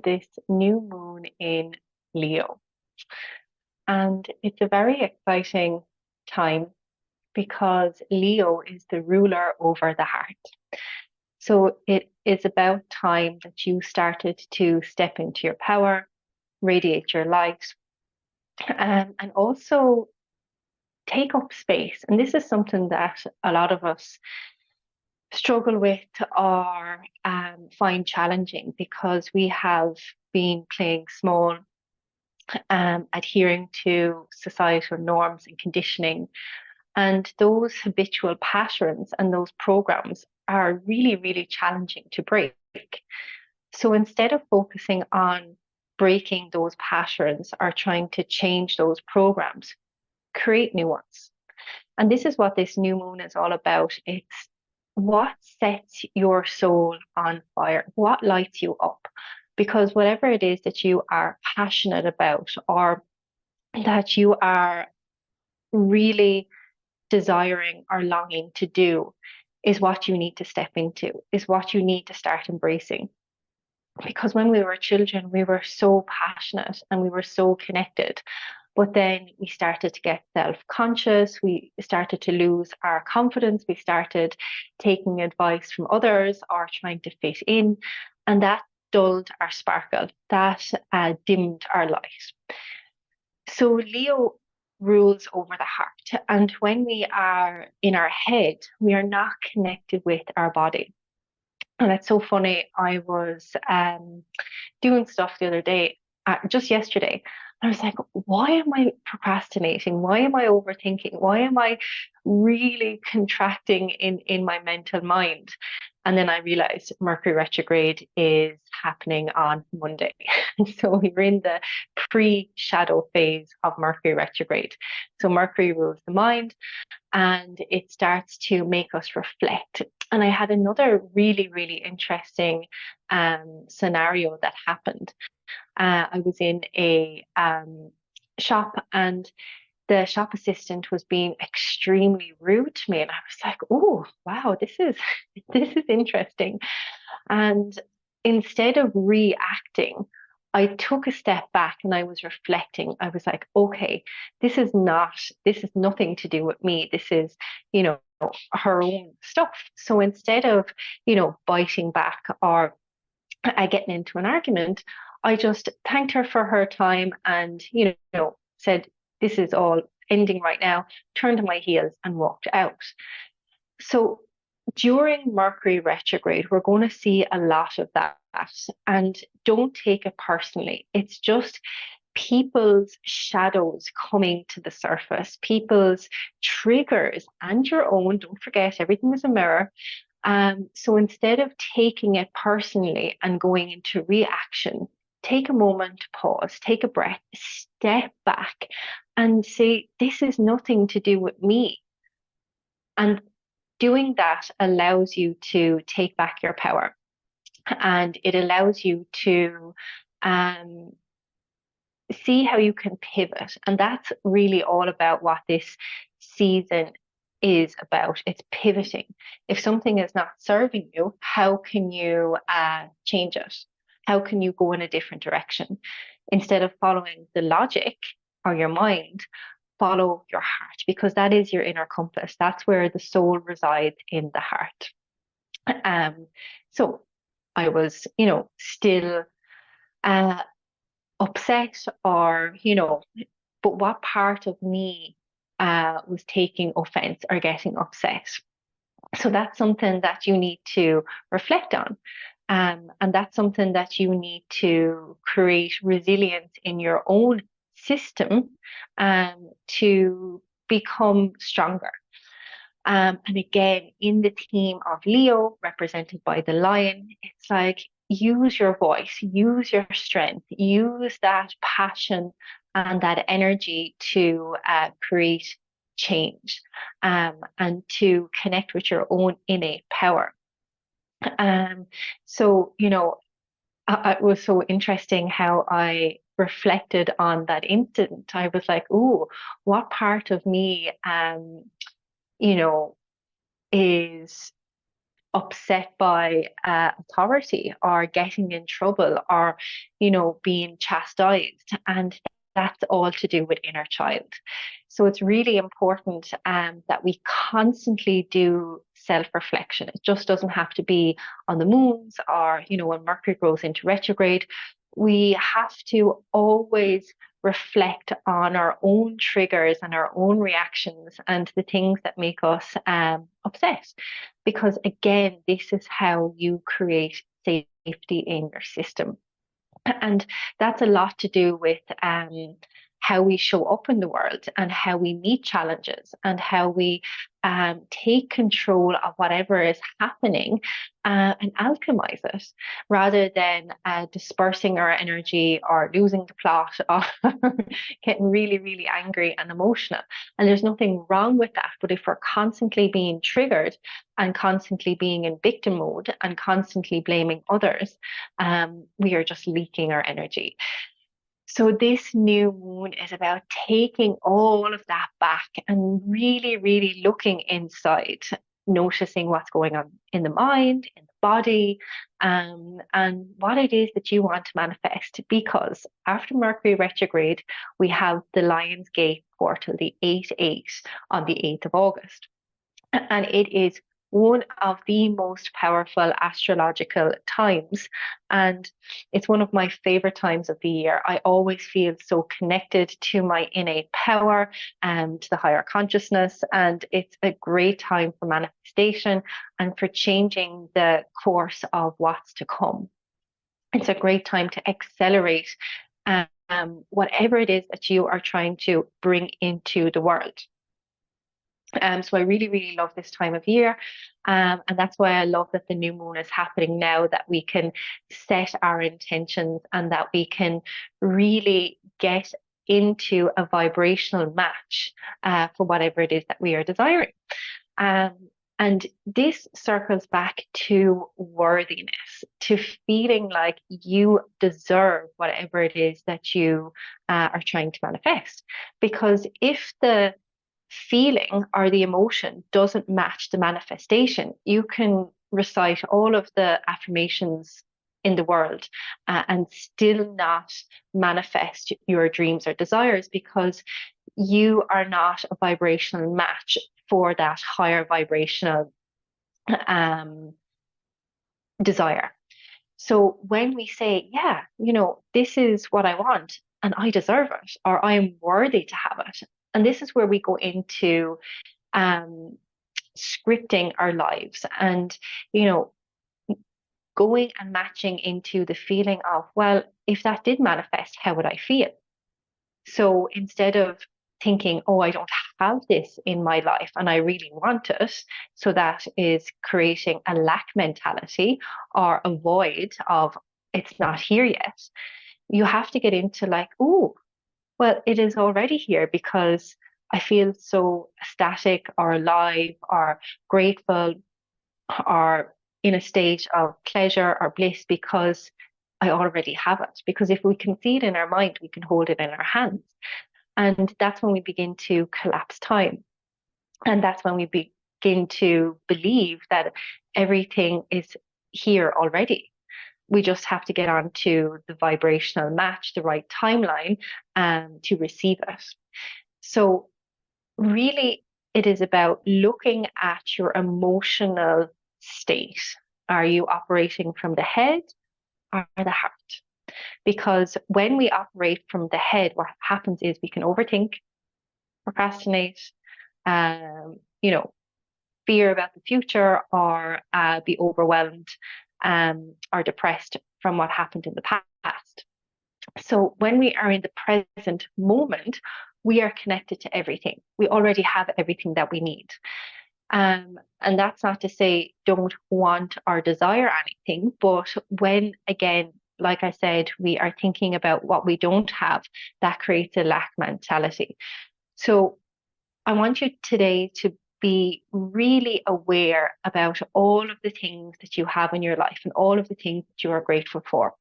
this new moon in Leo. And it's a very exciting time because Leo is the ruler over the heart. So it is about time that you started to step into your power, radiate your light, and also take up space. And this is something that a lot of us struggle with or find challenging because we have been playing small, adhering to societal norms and conditioning. And those habitual patterns and those programs are really, really challenging to break. So instead of focusing on breaking those patterns or trying to change those programs, create new ones. And this is what this new moon is all about. It's what sets your soul on fire, what lights you up. Because whatever it is that you are passionate about or that you are really desiring or longing to do is what you need to step into, is what you need to start embracing. Because when we were children, we were so passionate and we were so connected. But then we started to get self-conscious. We started to lose our confidence. We started taking advice from others or trying to fit in. And that dulled our sparkle. That dimmed our light. So Leo rules over the heart. And when we are in our head, we are not connected with our body. And it's so funny. I was doing stuff the other day, just yesterday. I was like, why am I procrastinating? Why am I overthinking? Why am I really contracting in my mental mind? And then I realized Mercury retrograde is happening on Monday. So we're in the pre-shadow phase of Mercury retrograde. So Mercury rules the mind and it starts to make us reflect. And I had another really, really interesting scenario that happened. I was in a shop and the shop assistant was being extremely rude to me, and I was like, "Oh, wow, this is interesting." And instead of reacting, I took a step back and I was reflecting. I was like, "Okay, this is nothing to do with me. This is, you know, her own stuff." So instead of, biting back or getting into an argument, I just thanked her for her time and, said, this is all ending right now, turned on my heels and walked out. So during Mercury retrograde, we're going to see a lot of that. And don't take it personally. It's just people's shadows coming to the surface, people's triggers and your own. Don't forget, everything is a mirror. So instead of taking it personally and going into reaction, take a moment to pause, take a breath, step back and say, this is nothing to do with me. And doing that allows you to take back your power and it allows you to see how you can pivot. And that's really all about what this season is about. It's pivoting. If something is not serving you, how can you change it? How can you go in a different direction? Instead of following the logic or your mind, follow your heart because that is your inner compass. That's where the soul resides, in the heart. So I was, still upset or, but what part of me was taking offense or getting upset? So that's something that you need to reflect on. And that's something that you need to create resilience in your own system to become stronger. And again, in the theme of Leo, represented by the lion, it's like use your voice, use your strength, use that passion and that energy to create change and to connect with your own innate power. So, it was so interesting how I reflected on that incident. I was like, "Ooh, what part of me, you know, is upset by authority or getting in trouble or, being chastised. And that's all to do with inner child. So it's really important that we constantly do self-reflection. It just doesn't have to be on the moons or, when Mercury goes into retrograde. We have to always reflect on our own triggers and our own reactions and the things that make us upset. Because again, this is how you create safety in your system. And that's a lot to do with how we show up in the world and how we meet challenges and how we take control of whatever is happening and alchemize it rather than dispersing our energy or losing the plot or getting really, really angry and emotional. And there's nothing wrong with that. But if we're constantly being triggered and constantly being in victim mode and constantly blaming others, we are just leaking our energy. So this new moon is about taking all of that back and really, really looking inside, noticing what's going on in the mind, in the body, and what it is that you want to manifest. Because after Mercury retrograde, we have the Lion's Gate portal, the 8-8, on the 8th of August. And it is one of the most powerful astrological times. And it's one of my favorite times of the year. I always feel so connected to my innate power and to the higher consciousness. And it's a great time for manifestation and for changing the course of what's to come. It's a great time to accelerate whatever it is that you are trying to bring into the world. So I really, really love this time of year. And that's why I love that the new moon is happening now, that we can set our intentions and that we can really get into a vibrational match for whatever it is that we are desiring. And this circles back to worthiness, to feeling like you deserve whatever it is that you are trying to manifest. Because if the feeling or the emotion doesn't match the manifestation, you can recite all of the affirmations in the world and still not manifest your dreams or desires because you are not a vibrational match for that higher vibrational desire. So when we say, yeah, this is what I want and I deserve it, or I am worthy to have it. And this is where we go into scripting our lives and, going and matching into the feeling of, well, if that did manifest, how would I feel? So instead of thinking, oh, I don't have this in my life and I really want it, so that is creating a lack mentality or a void of it's not here yet. You have to get into like, oh, well, it is already here because I feel so ecstatic or alive or grateful or in a state of pleasure or bliss because I already have it. Because if we can see it in our mind, we can hold it in our hands. And that's when we begin to collapse time. And that's when we begin to believe that everything is here already. We just have to get onto the vibrational match, the right timeline, to receive it. So really, it is about looking at your emotional state. Are you operating from the head or the heart? Because when we operate from the head, what happens is we can overthink, procrastinate, um, you know, fear about the future, or be overwhelmed or depressed from what happened in the past. So when we are in the present moment, we are connected to everything. We already have everything that we need. And that's not to say don't want or desire anything, but when, again, like I said, we are thinking about what we don't have, that creates a lack mentality. So I want you today to be really aware about all of the things that you have in your life and all of the things that you are grateful for.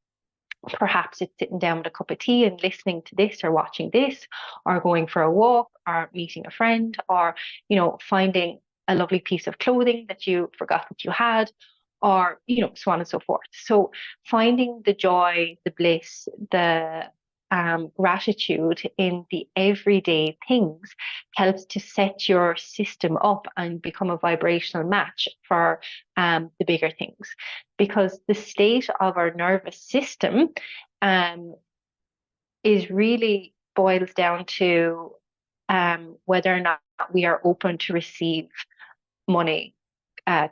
Perhaps it's sitting down with a cup of tea and listening to this or watching this, or going for a walk or meeting a friend, or, finding a lovely piece of clothing that you forgot that you had, or, so on and so forth. So finding the joy, the bliss, the gratitude in the everyday things helps to set your system up and become a vibrational match for the bigger things. Because the state of our nervous system is really boils down to whether or not we are open to receive money,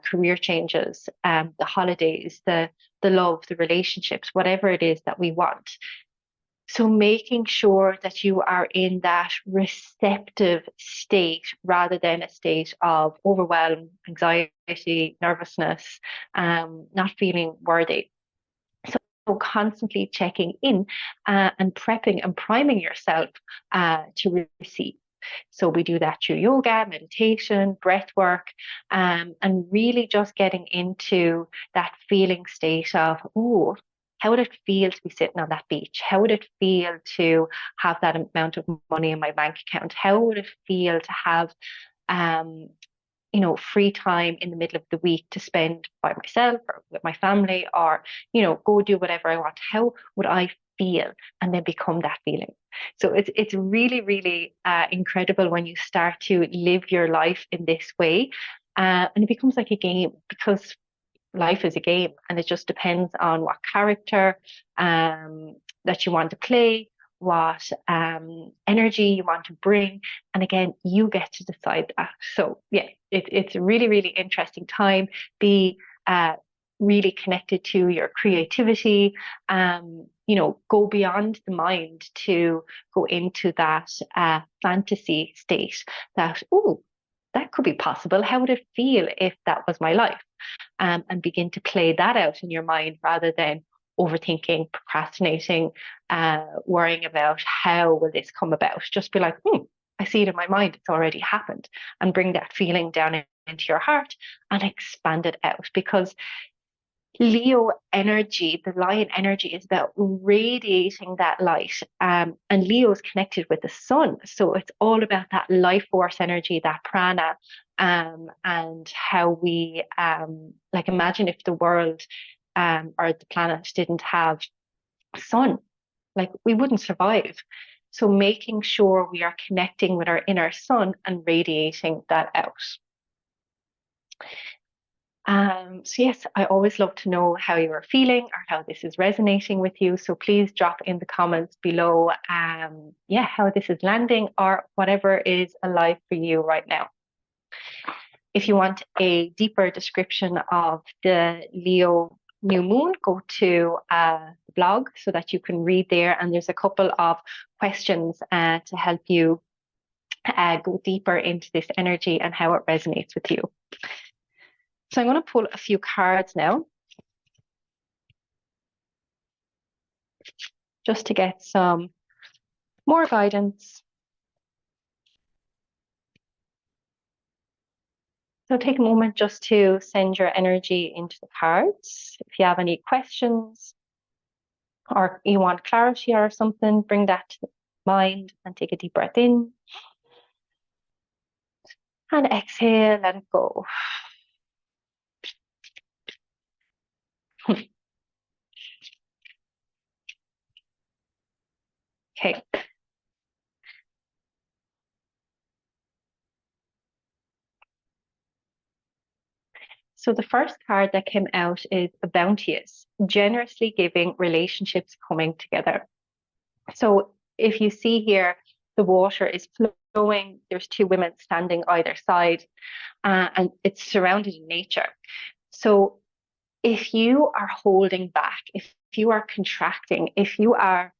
career changes, the holidays, the love, the relationships, whatever it is that we want. So making sure that you are in that receptive state rather than a state of overwhelm, anxiety, nervousness, not feeling worthy. So constantly checking in and prepping and priming yourself to receive. So we do that through yoga, meditation, breath work, and really just getting into that feeling state of, oh, how would it feel to be sitting on that beach? How would it feel to have that amount of money in my bank account? How would it feel to have free time in the middle of the week to spend by myself or with my family, or, go do whatever I want? How would I feel? And then become that feeling. So it's really, really incredible when you start to live your life in this way. And it becomes like a game, because life is a game, and it just depends on what character that you want to play, what energy you want to bring. And again, you get to decide that. So yeah, it's a really, really interesting time. Be really connected to your creativity. Go beyond the mind to go into that fantasy state that, oh, that could be possible. How would it feel if that was my life? And begin to play that out in your mind rather than overthinking, procrastinating, worrying about how will this come about. Just be like, I see it in my mind. It's already happened. And bring that feeling down into your heart and expand it out. Because Leo energy, the lion energy, is about radiating that light. And Leo is connected with the sun. So it's all about that life force energy, that prana, and how we, imagine if the world or the planet didn't have sun, like we wouldn't survive. So making sure we are connecting with our inner sun and radiating that out. So yes, I always love to know how you are feeling or how this is resonating with you. So please drop in the comments below, how this is landing or whatever is alive for you right now. If you want a deeper description of the Leo new moon, go to the blog so that you can read there. And there's a couple of questions to help you go deeper into this energy and how it resonates with you. So I'm going to pull a few cards now, just to get some more guidance. So take a moment just to send your energy into the cards. If you have any questions or you want clarity or something, bring that to mind and take a deep breath in. And exhale, let it go. Okay. So the first card that came out is a bounteous, generously giving, relationships coming together. So if you see here, the water is flowing. There's two women standing either side, and it's surrounded in nature. So if you are holding back, if you are contracting, if you are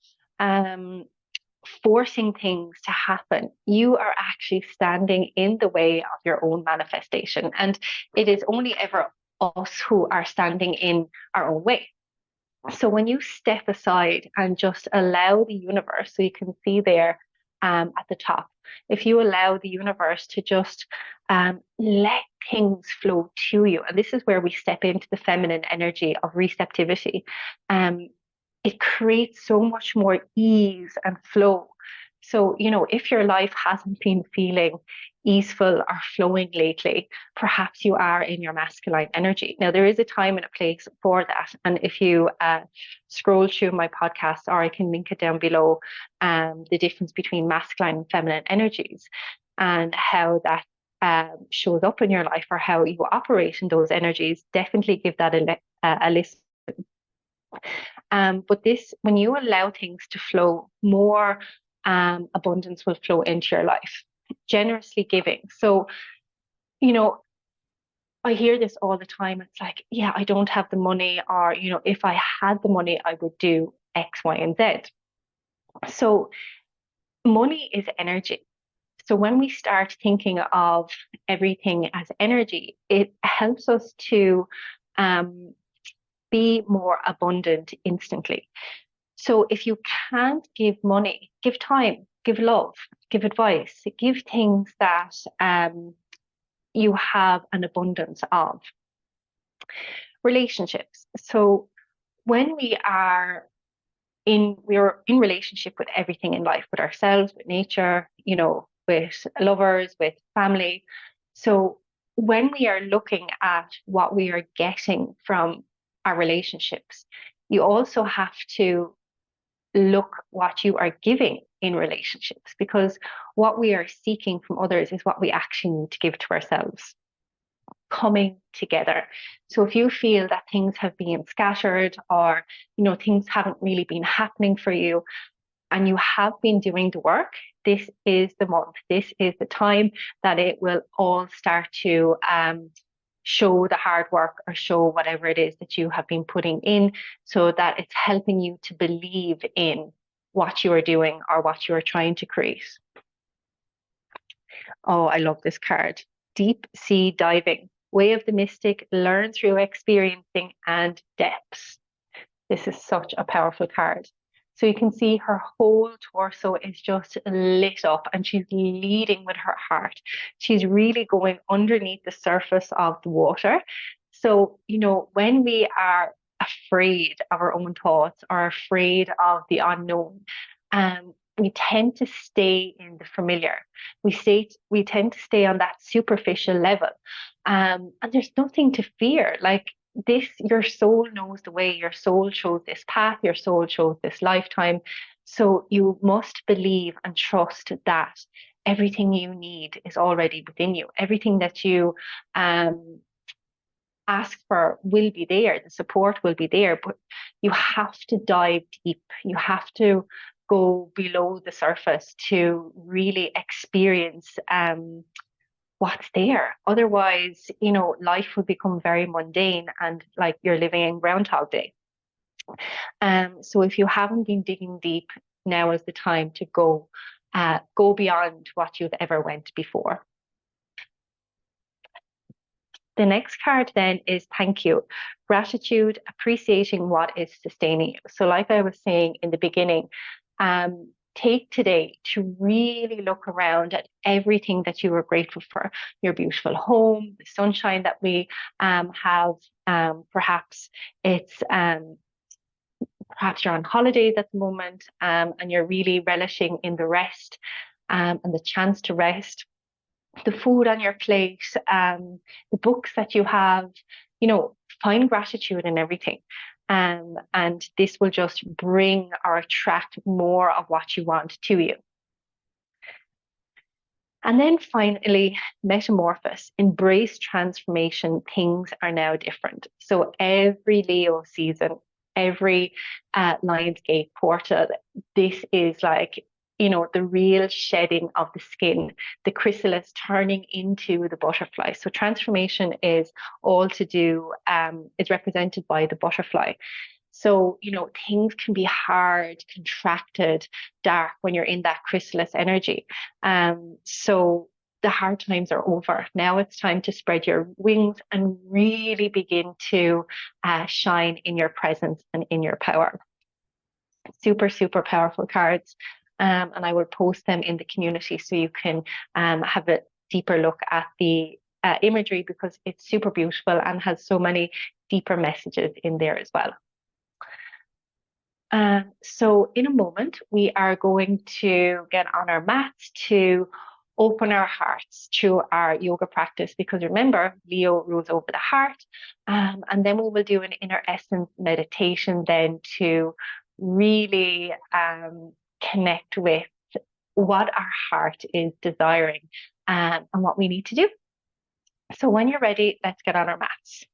forcing things to happen, you are actually standing in the way of your own manifestation. And it is only ever us who are standing in our own way. So when you step aside and just allow the universe, so you can see there at the top, if you allow the universe to just let things flow to you, and this is where we step into the feminine energy of receptivity, it creates so much more ease and flow So, if your life hasn't been feeling easeful or flowing lately, perhaps you are in your masculine energy. Now, there is a time and a place for that. And if you scroll through my podcast, or I can link it down below, the difference between masculine and feminine energies and how that shows up in your life, or how you operate in those energies, definitely give that a listen. But this, when you allow things to flow, more abundance will flow into your life. Generously giving. So, you know, I hear this all the time. It's like, yeah, I don't have the money, or, if I had the money, I would do X, Y, and Z. So, money is energy. So, when we start thinking of everything as energy, it helps us to um, be more abundant instantly. So if you can't give money, give time, give love, give advice, give things that you have an abundance of. Relationships. So when we're in relationship with everything in life, with ourselves, with nature, with lovers, with family. So when we are looking at what we are getting from our relationships, you also have to look what you are giving in relationships, because what we are seeking from others is what we actually need to give to ourselves. Coming together. So if you feel that things have been scattered, or things haven't really been happening for you, and you have been doing the work, this is the month, this is the time that it will all start to show the hard work, or show whatever it is that you have been putting in, so that it's helping you to believe in what you are doing or what you are trying to create. Oh, I love this card. Deep sea diving. Way of the mystic, learn through experiencing and depths. This is such a powerful card. So you can see her whole torso is just lit up, and she's leading with her heart. She's really going underneath the surface of the water. So, when we are afraid of our own thoughts, or afraid of the unknown, we tend to stay in the familiar. We tend to stay on that superficial level. And there's nothing to fear. Like, this, your soul knows the way, your soul chose this path, your soul chose this lifetime. So you must believe and trust that everything you need is already within you. Everything that you ask for will be there, the support will be there, but you have to dive deep. You have to go below the surface to really experience what's there. Otherwise, life will become very mundane, and like you're living in Groundhog Day. So if you haven't been digging deep, now is the time to go beyond what you've ever went before. The next card then is thank you, gratitude, appreciating what is sustaining you. So like I was saying in the beginning, take today to really look around at everything that you are grateful for. Your beautiful home, the sunshine that we have. Perhaps it's perhaps you're on holidays at the moment, and you're really relishing in the rest, and the chance to rest. The food on your plate, the books that you have, find gratitude in everything. And this will just bring or attract more of what you want to you. And then finally, metamorphosis, embrace transformation. Things are now different. So every Leo season, every Lionsgate portal, this is like, the real shedding of the skin, the chrysalis turning into the butterfly. So transformation is all to do, is represented by the butterfly. So, things can be hard, contracted, dark when you're in that chrysalis energy. So the hard times are over. Now it's time to spread your wings and really begin to shine in your presence and in your power. Super, super powerful cards. And I will post them in the community so you can have a deeper look at the imagery, because it's super beautiful and has so many deeper messages in there as well. So in a moment, we are going to get on our mats to open our hearts through our yoga practice, because remember, Leo rules over the heart. And then we will do an inner essence meditation then to really connect with what our heart is desiring and what we need to do. So when you're ready, let's get on our mats.